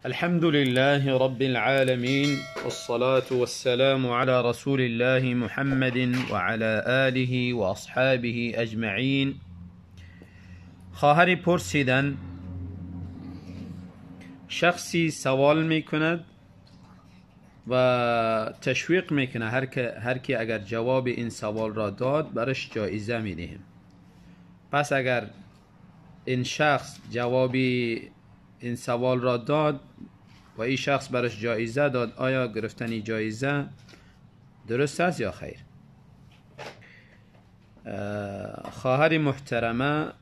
الحمد لله رب العالمين والصلاة والسلام على رسول الله محمد وعلى آله وأصحابه أجمعين. خواهر پرسیدن شخصی سوال میکند و تشویق میکنه هر کی اگر جواب این سوال را داد برش جایزه میدهیم. پس اگر این شخص جوابی این سوال را داد و این شخص برش جایزه داد، آیا گرفتن جایزه درست است یا خیر؟ خواهر محترمه،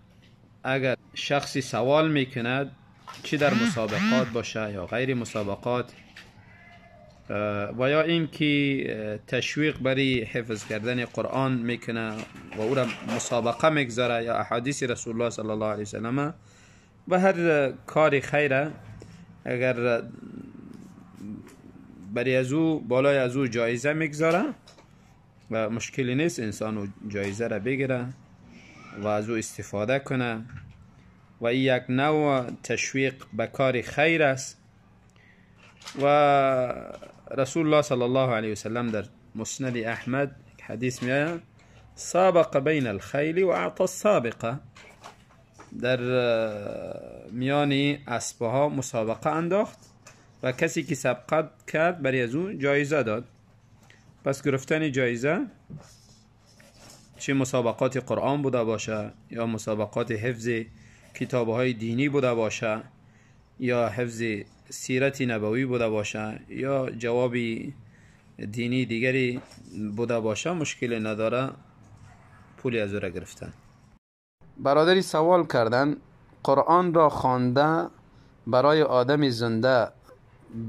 اگر شخصی سوال میکند چی در مسابقات باشه یا غیر مسابقات و یا این که تشویق برای حفظ کردن قرآن میکنه و او را مسابقه میگذاره یا احادیث رسول الله صلی الله علیه وسلم و هر کاری خیره، اگر برای از او بالای از او جایزه میگذاره و مشکلی نیست انسان جایزه را بگیره و از او استفاده کنه و این یک نوع تشویق به کار خیر است. و رسول الله صلی الله علیه وسلم در مسند احمد حدیث میآید سابق بین الخیل و اعطى السابقه، در میانی اسبها مسابقه انداخت و کسی که سبقت کرد برای از اون جایزه داد. پس گرفتن جایزه چه مسابقات قرآن بوده باشه یا مسابقات حفظ کتابهای دینی بوده باشه یا حفظ سیرت نبوی بوده باشه یا جوابی دینی دیگری بوده باشه، مشکل نداره پولی از او را گرفتن. برادری سوال کردن قرآن را خوانده برای آدم زنده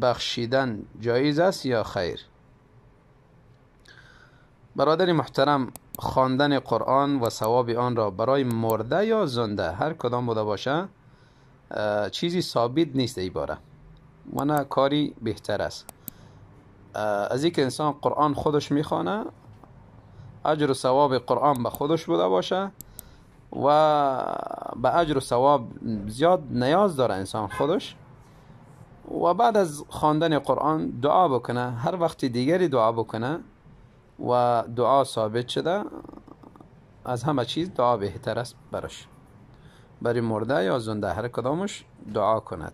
بخشیدن جایز است یا خیر؟ برادری محترم، خواندن قرآن و ثواب آن را برای مرده یا زنده هر کدام بوده باشه چیزی ثابت نیست ای باره و نه کاری بهتر است. از اینکه انسان قرآن خودش میخوانه، اجر و ثواب قرآن به خودش بوده باشه و به اجر و ثواب زیاد نیاز داره انسان خودش، و بعد از خواندن قرآن دعا بکنه، هر وقت دیگری دعا بکنه و دعا ثابت شده، از همه چیز دعا بهتر است برش، برای مرده یا زنده هر کدامش دعا کند.